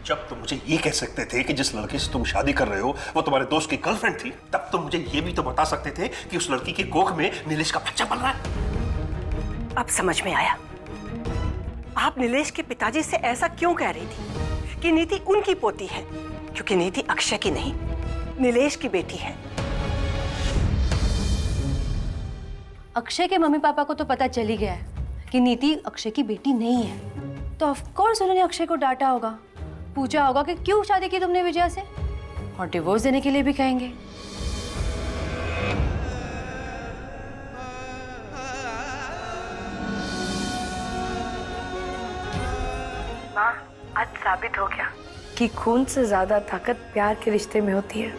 जब तुम मुझे ये कह सकते थे कि जिस लड़के से तुम शादी कर रहे हो वो तुम्हारे दोस्त की गर्लफ्रेंड थी, तब तुम मुझे ये भी तो बता सकते थे कि उस लड़की की कोख में नीलेश का बच्चा पल रहा है। अब समझ में आया आप नीलेश के पिताजी से ऐसा क्यों कह रही थी कि नीति उनकी पोती है, क्योंकि नीति अक्षय की नहीं नीलेश की बेटी है। अक्षय के मम्मी पापा को तो पता चल ही गया है कि नीति अक्षय की बेटी नहीं है, तो ऑफ कोर्स उन्होंने अक्षय को डांटा होगा, पूछा होगा कि क्यों शादी की तुमने विजया से, और डिवोर्स देने के लिए भी कहेंगे। माँ, आज साबित हो गया कि खून से ज्यादा ताकत प्यार के रिश्ते में होती है।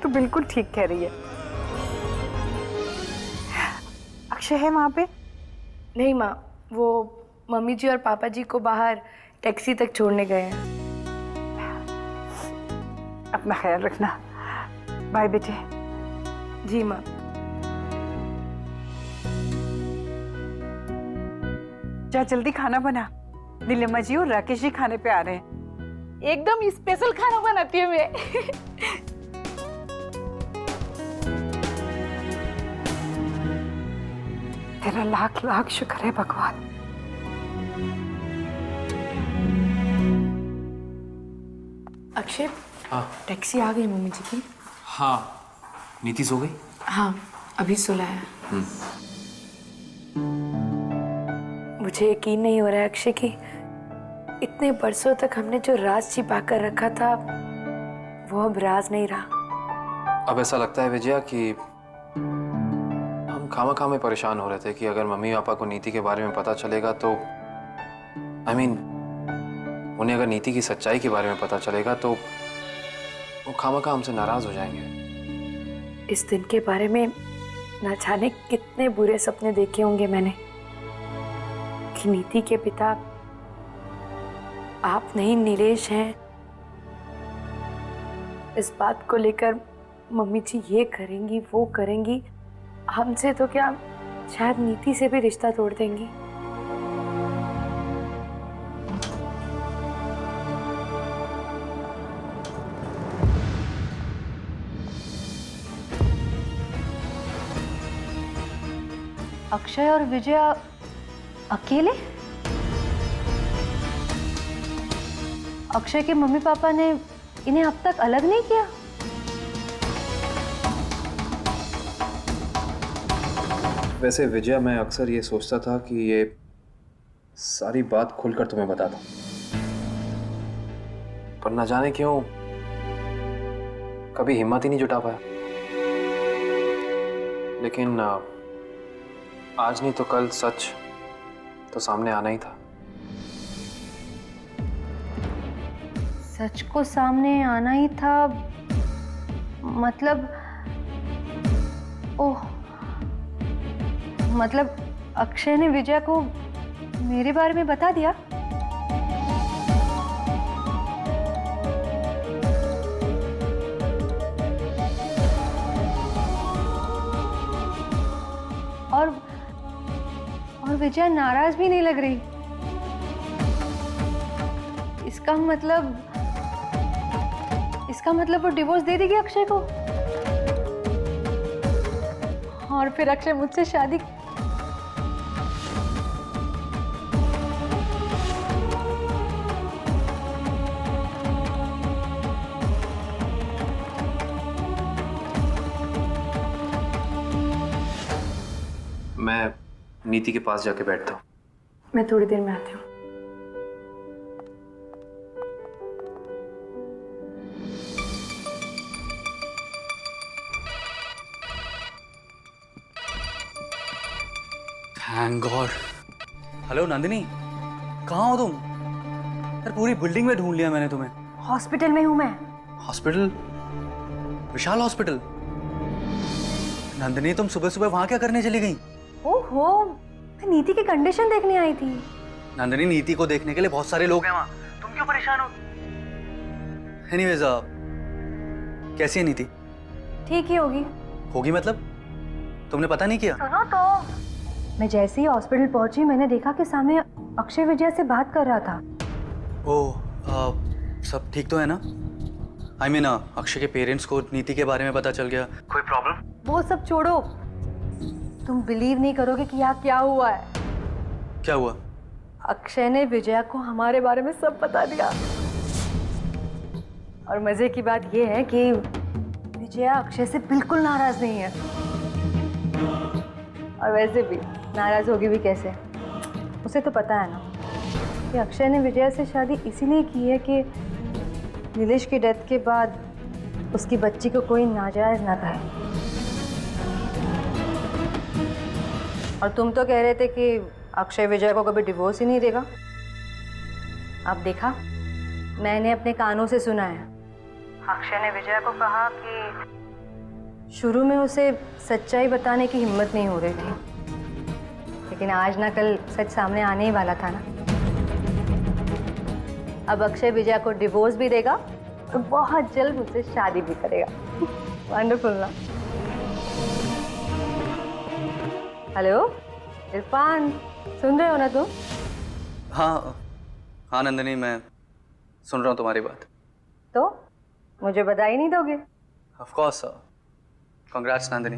तो बिल्कुल ठीक कह रही है। अक्षय है वहां पे? नहीं माँ, वो मम्मी जी और पापा जी को बाहर टैक्सी तक छोड़ने गए हैं। अपना ख्याल रखना। बाय बेटे। जी माँ। जा जल्दी खाना बना, नीलिमा जी और राकेश जी खाने पे आ रहे हैं। एकदम स्पेशल खाना बनाती है मैं। तेरा लाख लाख शुक्र है भगवान। अक्षय, हाँ टैक्सी आ गई मम्मी जी की। हाँ, नीति सो गई? हाँ, अभी सुलाया। मुझे यकीन नहीं हो रहा है अक्षय की इतने बरसों तक हमने जो राज छिपा कर रखा था वो अब राज नहीं रहा। अब ऐसा लगता है विजया कि हम खामा में परेशान हो रहे थे कि अगर मम्मी पापा को नीति के बारे में पता चलेगा तो उन्हें अगर नीति की सच्चाई के बारे में पता चलेगा तो वो खामा हमसे नाराज हो जाएंगे। इस दिन के बारे में न जाने कितने बुरे सपने देखे होंगे मैंने कि नीति के पिता आप नहीं नीलेश हैं। इस बात को लेकर मम्मी जी ये करेंगी वो करेंगी, हमसे तो क्या शायद नीति से भी रिश्ता तोड़ देंगी। अक्षय और विजया अकेले? अक्षय के मम्मी पापा ने इन्हें अब तक अलग नहीं किया? वैसे विजया, मैं अक्सर ये सोचता था कि ये सारी बात खुलकर तुम्हें बता दूं, पर ना जाने क्यों कभी हिम्मत ही नहीं जुटा पाया। लेकिन आज नहीं तो कल सच तो सामने आना ही था। सच को सामने आना ही था मतलब? ओह, मतलब अक्षय ने विजया को मेरे बारे में बता दिया? और विजया नाराज भी नहीं लग रही। इसका मतलब वो डिवोर्स दे देगी अक्षय को, और फिर अक्षय मुझसे शादी। मैं नीति के पास जाके बैठता हूँ। मैं थोड़ी देर में आती हूँ। Thank God. हेलो नंदिनी, कहाँ हो तुम? यार पूरी बिल्डिंग में ढूंढ लिया मैंने तुम्हें। हॉस्पिटल में हूँ मैं। हॉस्पिटल? विशाल हॉस्पिटल? नंदिनी, तुम सुबह सुबह वहां क्या करने चली गई? ओहो, मैं नीति की कंडीशन देखने आई थी। नंदिनी, नीति को देखने के लिए बहुत सारे लोग हैं वहां, तुम क्यों परेशान हो? एनीवेज, कैसी है नीति? ठीक ही होगी। होगी मतलब? तुमने पता नहीं किया? सुनो तो, मैं जैसे ही हॉस्पिटल पहुंची मैंने देखा कि सामने अक्षय विजया से बात कर रहा था। ओह, सब ठीक तो है ना? I mean, अक्षय के पेरेंट्स को नीति के बारे में पता चल गया, कोई प्रॉब्लम? वो सब छोड़ो, तुम बिलीव नहीं करोगे कि यहाँ क्या हुआ है। क्या हुआ? अक्षय ने विजया को हमारे बारे में सब बता दिया। और मजे की बात यह है कि विजया अक्षय से बिल्कुल नाराज नहीं है। और वैसे भी नाराज होगी भी कैसे, उसे तो पता है ना कि अक्षय ने विजया से शादी इसीलिए की है कि नीलेश की डेथ के बाद उसकी बच्ची को कोई नाजायज ना कहे। और तुम तो कह रहे थे कि अक्षय विजय को कभी डिवोर्स ही नहीं देगा। अब देखा, मैंने अपने कानों से सुना है, अक्षय ने विजय को कहा कि शुरू में उसे सच्चाई बताने की हिम्मत नहीं हो रही थी, लेकिन आज ना कल सच सामने आने ही वाला था ना। अब अक्षय विजय को डिवोर्स भी देगा और बहुत जल्द मुझसे शादी भी करेगा। वंडरफुल ना? हेलो इरफान, सुन रहे हो ना तुम? हाँ नंदिनी, मैं सुन रहा हूँ तुम्हारी बात। तो मुझे बधाई नहीं दोगे? Of course, congrats Nandini.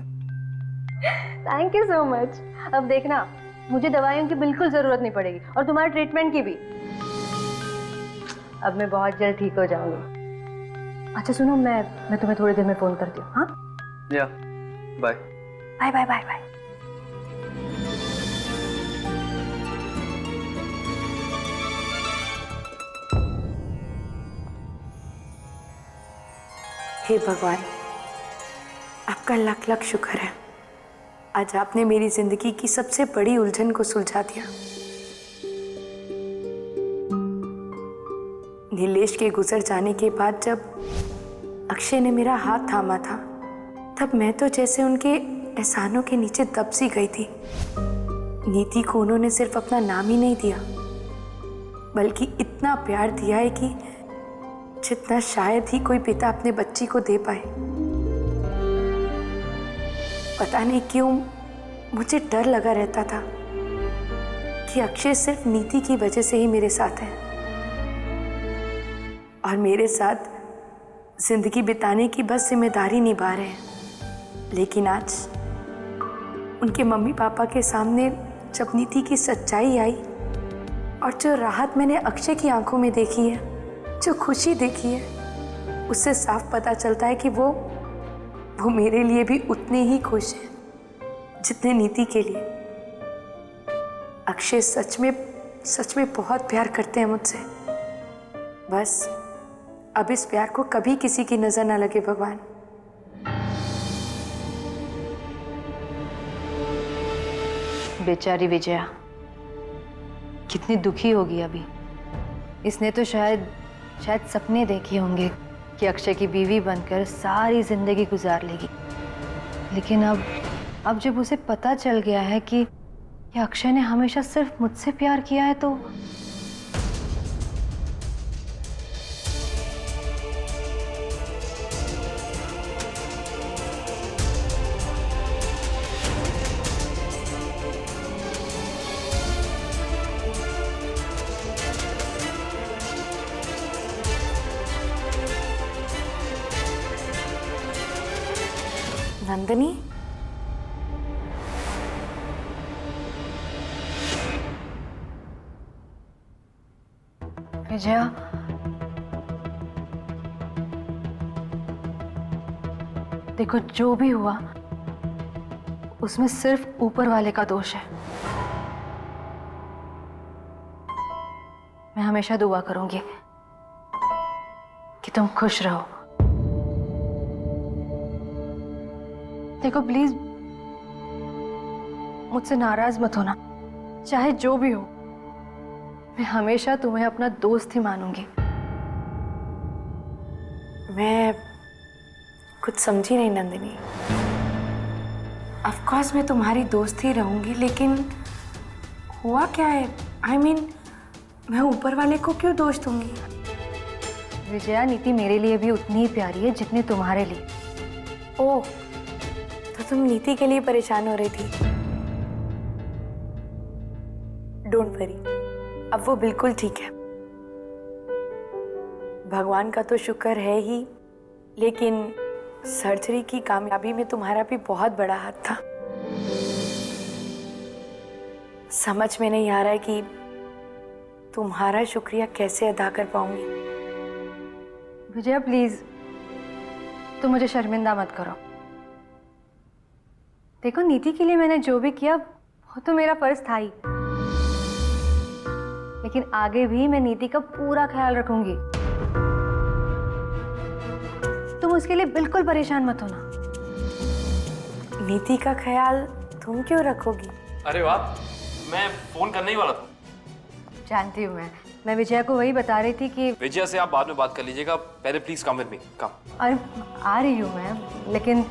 Thank you so much. अब देखना, मुझे दवाइयों की बिल्कुल जरूरत नहीं पड़ेगी और तुम्हारे ट्रीटमेंट की भी। अब मैं बहुत जल्द ठीक हो जाऊंगी। अच्छा सुनो, मैं तुम्हें थोड़ी देर में फोन करती हूँ। हाँ, या bye bye bye bye bye. हे भगवान, आपका लाख लाख शुक्र है, आज आपने मेरी जिंदगी की सबसे बड़ी उलझन को सुलझा दिया। नीलेश के गुजर जाने के बाद जब अक्षय ने मेरा हाथ थामा था, तब मैं तो जैसे उनके एहसानों के नीचे दब सी गई थी। नीति को उन्होंने सिर्फ अपना नाम ही नहीं दिया, बल्कि इतना प्यार दिया है कि जितना शायद ही कोई पिता अपने बच्ची को दे पाए। पता नहीं क्यों मुझे डर लगा रहता था कि अक्षय सिर्फ नीति की वजह से ही मेरे साथ है और मेरे साथ जिंदगी बिताने की बस जिम्मेदारी निभा रहे हैं। लेकिन आज उनके मम्मी पापा के सामने जब नीति की सच्चाई आई और जो राहत मैंने अक्षय की आंखों में देखी है, जो खुशी देखी है, उससे साफ पता चलता है कि वो मेरे लिए भी उतने ही खुश हैं जितने नीति के लिए। अक्षय सच में बहुत प्यार करते हैं मुझसे। बस अब इस प्यार को कभी किसी की नजर ना लगे भगवान। बेचारी विजया कितनी दुखी होगी अभी। इसने तो शायद सपने देखे होंगे कि अक्षय की बीवी बनकर सारी जिंदगी गुजार लेगी, लेकिन अब जब उसे पता चल गया है कि अक्षय ने हमेशा सिर्फ मुझसे प्यार किया है, तो नंदिनी, विजया, देखो जो भी हुआ उसमें सिर्फ ऊपर वाले का दोष है। मैं हमेशा दुआ करूंगी कि तुम खुश रहो। देखो प्लीज मुझसे नाराज मत होना, चाहे जो भी हो, मैं हमेशा तुम्हें अपना दोस्त ही मानूंगी। मैं कुछ समझी नहीं नंदिनी। ऑफ कोर्स मैं तुम्हारी दोस्त ही रहूंगी, लेकिन हुआ क्या है? I mean, मैं ऊपर वाले को क्यों दोष दूंगी? विजया, नीति मेरे लिए भी उतनी ही प्यारी है जितनी तुम्हारे लिए। ओह, तो तुम नीति के लिए परेशान हो रही थी। डोंट वरी, अब वो बिल्कुल ठीक है। भगवान का तो शुक्र है ही, लेकिन सर्जरी की कामयाबी में तुम्हारा भी बहुत बड़ा हाथ था। समझ में नहीं आ रहा है कि तुम्हारा शुक्रिया कैसे अदा कर पाऊंगी। विजया प्लीज, तुम मुझे शर्मिंदा मत करो। देखो, नीति के लिए मैंने जो भी किया वो तो मेरा फर्ज था ही, लेकिन आगे भी मैं नीति का पूरा ख्याल रखूंगी। तुम उसके लिए बिल्कुल परेशान मत होना। नीति का ख्याल तुम क्यों रखोगी? अरे वाह, मैं फोन करने ही वाला था। जानती हूँ मैं विजया को वही बता रही थी कि विजया से आप बाद में बात कर लीजिएगा, पहले प्लीज कम विद मी, कम। अरे आ रही हूँ मैं, लेकिन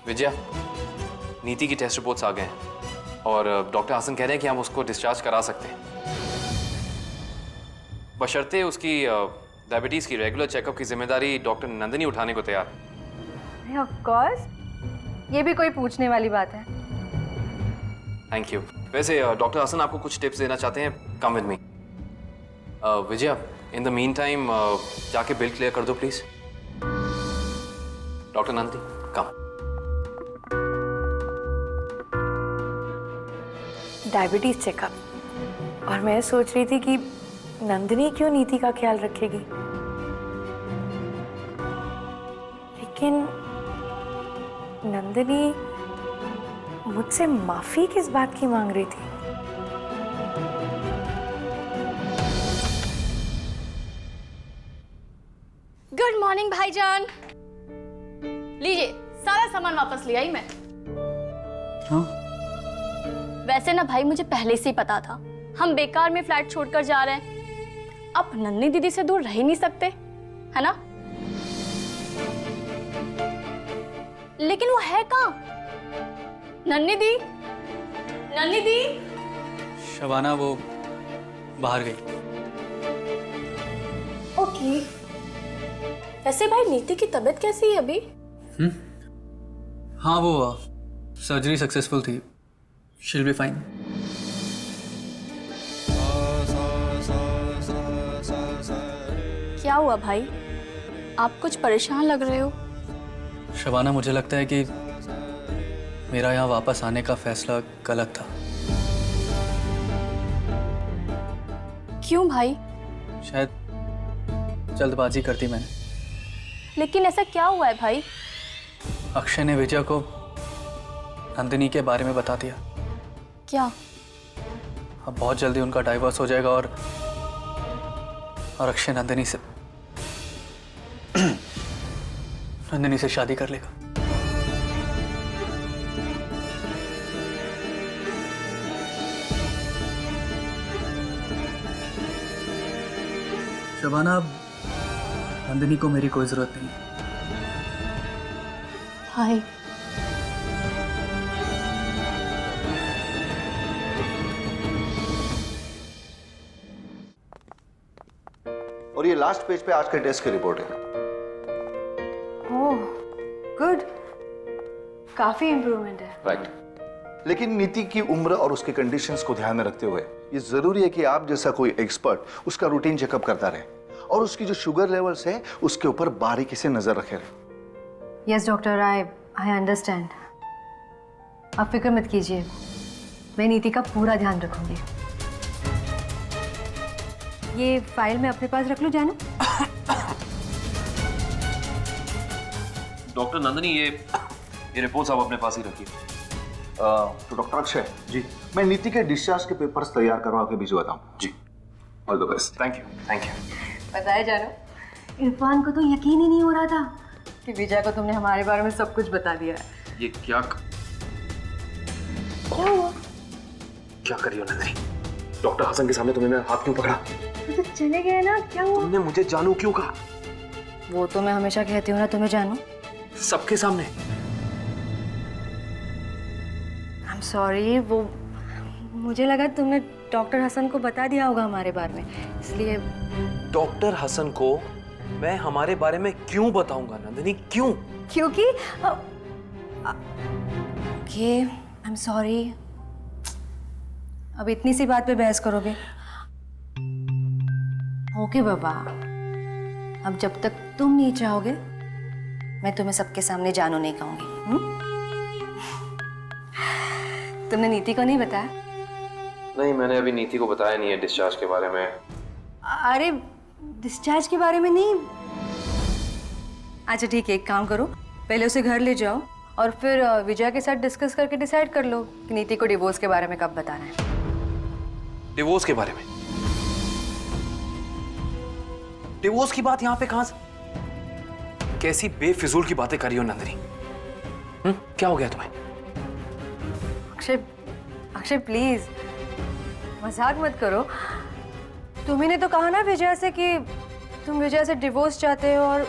विजया, नीति की टेस्ट रिपोर्ट्स आ गए हैं और डॉक्टर हसन कह रहे हैं कि हम उसको डिस्चार्ज करा सकते हैं, बशर्ते उसकी डायबिटीज की रेगुलर चेकअप की जिम्मेदारी डॉक्टर नंदिनी उठाने को तैयार है। ऑफ कोर्स, ये भी कोई पूछने वाली बात है। Thank you. वैसे डॉक्टर हसन आपको कुछ टिप्स देना चाहते हैं, come with me. Vijaya, in the mean time जाके बिल क्लियर कर दो please. Doctor Nandini, come. Diabetes checkup, और मैं सोच रही थी कि नंदिनी क्यों नीति का ख्याल रखेगी, लेकिन नंदिनी मुझसे माफी किस बात की मांग रही थी? गुड मॉर्निंग भाईजान। लीजिए, सारा सामान वापस ले आई मैं। हाँ? वैसे ना भाई, मुझे पहले से ही पता था हम बेकार में फ्लैट छोड़कर जा रहे हैं। अब नन्नी दीदी से दूर रह ही नहीं सकते, है ना? लेकिन वो है कहाँ? नन्नी दी, नन्नी दी। शबाना वो बाहर गई। ओके। वैसे भाई, नीति की तबीयत कैसी है अभी? हाँ, वो सर्जरी सक्सेसफुल थी, शी विल बी फाइन। क्या हुआ भाई, आप कुछ परेशान लग रहे हो। शबाना, मुझे लगता है कि मेरा यहाँ वापस आने का फैसला गलत था। क्यों भाई? शायद जल्दबाजी कर दी मैंने। लेकिन ऐसा क्या हुआ है भाई? अक्षय ने विजया को नंदिनी के बारे में बता दिया। क्या? अब बहुत जल्दी उनका डाइवोर्स हो जाएगा और अक्षय नंदिनी से शादी कर लेगा। शबाना, नंदिनी को मेरी कोई जरूरत नहीं है। भाई, और ये लास्ट पेज पे आज के टेस्ट की रिपोर्ट है। ओह गुड, काफी इम्प्रूवमेंट है। राइट। लेकिन नीति की उम्र और उसके कंडीशंस को ध्यान में रखते हुए ये जरूरी है कि आप जैसा कोई एक्सपर्ट उसका रूटीन चेकअप करता रहे और उसकी जो शुगर लेवल्स है उसके ऊपर बारीकी से नजर रखे रहे। Yes doctor, I understand. आप फिक्र मत कीजिए, मैं नीति का पूरा ध्यान रखूंगी। ये फाइल मैं अपने पास रख लूं जानू? डॉक्टर नंदिनी, ये रिपोर्ट्स आप अपने पास ही रखिए। तो डॉक्टर अक्षय जी, मैं नीति के डिस्चार्ज के पेपर्स तैयार करवा के भिजवाता हूँ जी। All the best. Thank you, thank you. बताया जानू, इरफान को तो यकीन ही नहीं हो रहा था कि विजय को तुमने हमारे बारे में सब कुछ बता दिया है। ये क्या हुआ? क्या कर रही हो नंदिनी? डॉक्टर हसन के सामने तुमने मेरा हाथ क्यों पकड़ा? तो चले गए ना, क्या हुआ? तुमने मुझे जानू क्यों कहा? वो तो मैं हमेशा कहती हूँ ना तुम्हें जानू। सबके सामने। आई एम सॉरी, वो मुझे लगा तुमने डॉक्टर हसन को बता दिया होगा हमारे बारे में, इसलिए। डॉक्टर हसन को मैं हमारे बारे में क्यों बताऊंगा नंदिनी, क्यों? क्योंकि ओके, आई एम सॉरी। अब इतनी सी बात पे बहस करोगे? ओके बाबा, अब जब तक तुम नहीं चाहोगे मैं तुम्हें सबके सामने जानू नहीं कहूंगी। तुमने नीति को नहीं बताया? नहीं, मैंने अभी नीति को बताया नहीं है डिस्चार्ज के बारे में। अरे डिस्चार्ज के बारे में नहीं। अच्छा ठीक है, एक काम करो, पहले उसे घर ले जाओ और फिर विजया के साथ डिस्कस करके डिसाइड कर लो कि नीति को डिवोर्स के बारे में कब बताना है। डिवोर्स के बारे में? डिवोर्स की बात यहां पे कहां से? कैसी बेफिजूल की बातें कर रही हो नंदिनी? क्या हो गया तुम्हें? अक्षय, अक्षय प्लीज मजाक मत करो। तुम्ही ने तो कहा ना विजया से कि तुम विजया से डिवोर्स चाहते हो और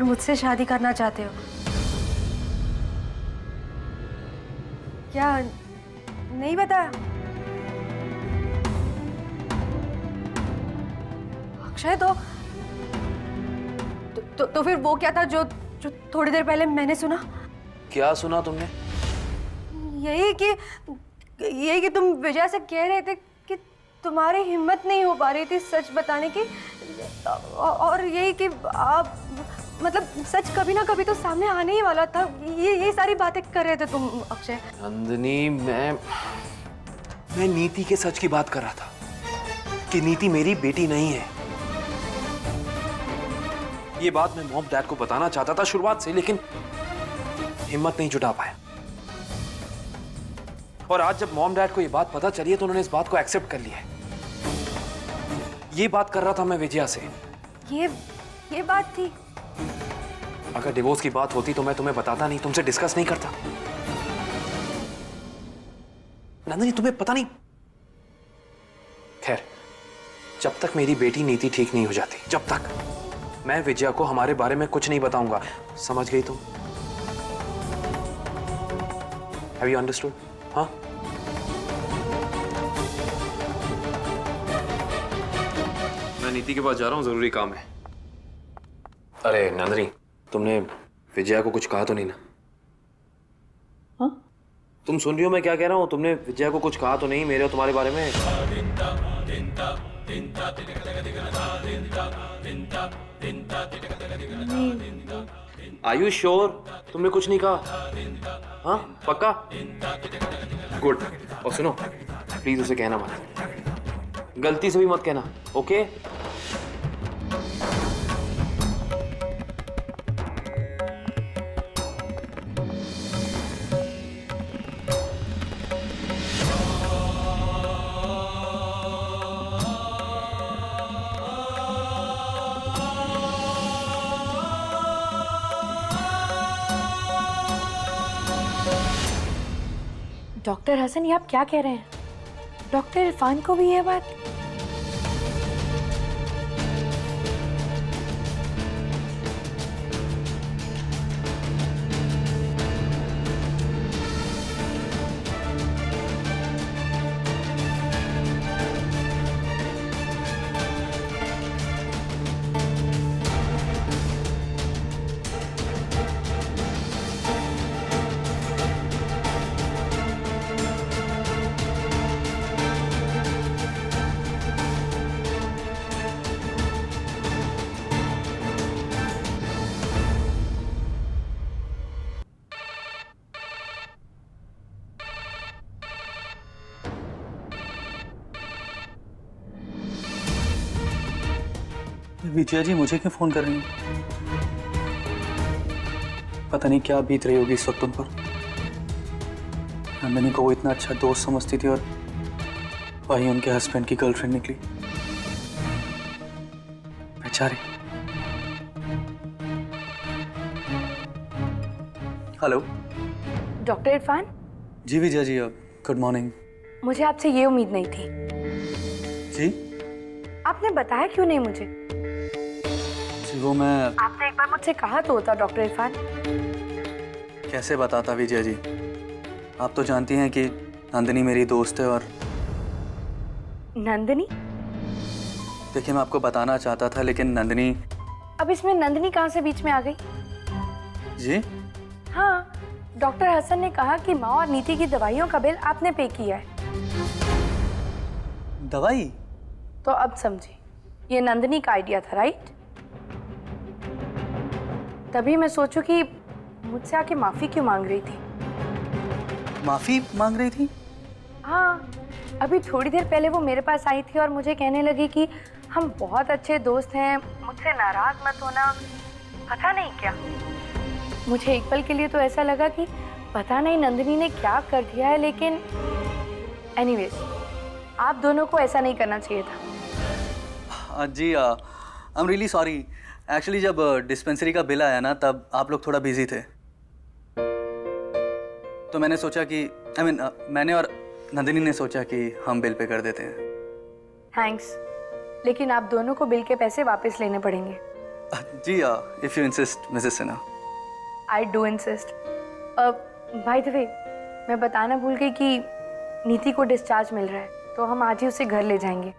मुझसे शादी करना चाहते हो। क्या नहीं बताया? अक्षय तो फिर वो क्या था जो थोड़ी देर पहले मैंने सुना? क्या सुना तुमने? यही कि तुम विजय से कह रहे थे कि तुम्हारी हिम्मत नहीं हो पा रही थी सच बताने की, और यही कि आप मतलब सच कभी ना कभी तो सामने आने ही वाला था। ये सारी बातें कर रहे थे तुम अक्षय। नंदिनी, मैं नीति के सच की बात कर रहा था कि नीति मेरी बेटी नहीं है। ये बात मैं मॉम डैड को बताना चाहता था शुरुआत से, लेकिन हिम्मत नहीं जुटा पाया। और आज जब मॉम डैड को ये बात पता चली है तो उन्होंने इस बात को एक्सेप्ट कर लिया है। ये बात कर रहा था मैं विजया से। ये बात थी। अगर डिवोर्स की बात होती तो मैं तुम्हें बताता नहीं, तुमसे डिस्कस नहीं करता। नंदिनी, तुम्हें पता नहीं। खैर, जब तक मेरी बेटी नीति ठीक नहीं हो जाती, जब तक मैं विजया को हमारे बारे में कुछ नहीं बताऊंगा। समझ गई तुम? Have you understood? हाँ? मैं नीति के पास जा रहा हूँ, जरूरी काम है। अरे नंदिनी, तुमने विजया को कुछ कहा तो नहीं ना? हाँ? तुम सुन रही हो मैं क्या कह रहा हूँ? तुमने विजया को कुछ कहा तो नहीं मेरे और तुम्हारे बारे में? Are you sure? तुमने कुछ नहीं कहा? हाँ, पक्का? गुड। और सुनो, प्लीज उसे कहना मत, गलती से भी मत कहना, ओके? डॉक्टर हसन, ये आप क्या कह रहे हैं? डॉक्टर इरफान को भी ये बात? विजया जी मुझे क्यों फोन कर रही हैं? पता नहीं क्या बीत रही होगी इस वक्त उन पर। नंदिनी को वो इतना अच्छा दोस्त समझती थी और वही उनके हस्बैंड की गर्लफ्रेंड निकली। बेचारी। Hello doctor Irfan? जी विजया जी, गुड मॉर्निंग। मुझे आपसे ये उम्मीद नहीं थी। जी? आपने बताया क्यों नहीं मुझे? जी वो मैं... आपने एक बार मुझसे कहा तो होता डॉक्टर इरफान। कैसे बताता विजया जी, आप तो जानती हैं कि नंदिनी मेरी दोस्त है। और नंदिनी? देखिए मैं आपको बताना चाहता था लेकिन नंदिनी... अब इसमें नंदिनी कहाँ से बीच में आ गई? जी? हाँ, डॉक्टर हसन ने कहा कि माँ और नीति की दवाइयों का बिल आपने पे किया है। दवाई? तो अब समझी, ये नंदिनी का आइडिया था, राइट? तभी मैं सोचूं कि मुझसे आके माफी क्यों मांग रही थी। माफी मांग रही थी? हाँ, अभी थोड़ी देर पहले वो मेरे पास आई थी और मुझे कहने लगी कि हम बहुत अच्छे दोस्त हैं, मुझसे नाराज मत होना। पता नहीं क्या, मुझे एक पल के लिए तो ऐसा लगा कि पता नहीं नंदिनी ने क्या कर दिया है, लेकिन एनीवेज, आप दोनों को ऐसा नहीं करना चाहिए था। जी I am really sorry. Actually जब डिस्पेंसरी का बिल आया ना, तब आप लोग थोड़ा बिजी थे, तो मैंने सोचा कि मैंने और नंदिनी ने सोचा कि हम बिल पे कर देते हैं। थैंक्स, लेकिन आप दोनों को बिल के पैसे वापस लेने पड़ेंगे। जी if you insist Mrs Sinha. I do insist. By the way, मैं बताना भूल गई कि नीति को डिस्चार्ज मिल रहा है, तो हम आज ही उसे घर ले जाएंगे।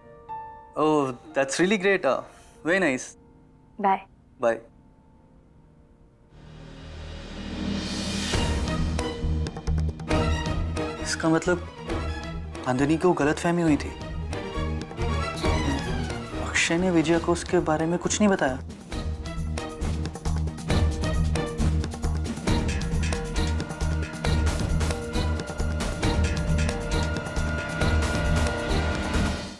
Oh that's really great, very nice. Bye bye. इसका मतलब नंदिनी को गलतफहमी हुई थी। अक्षय ने विजया को उसके बारे में कुछ नहीं बताया।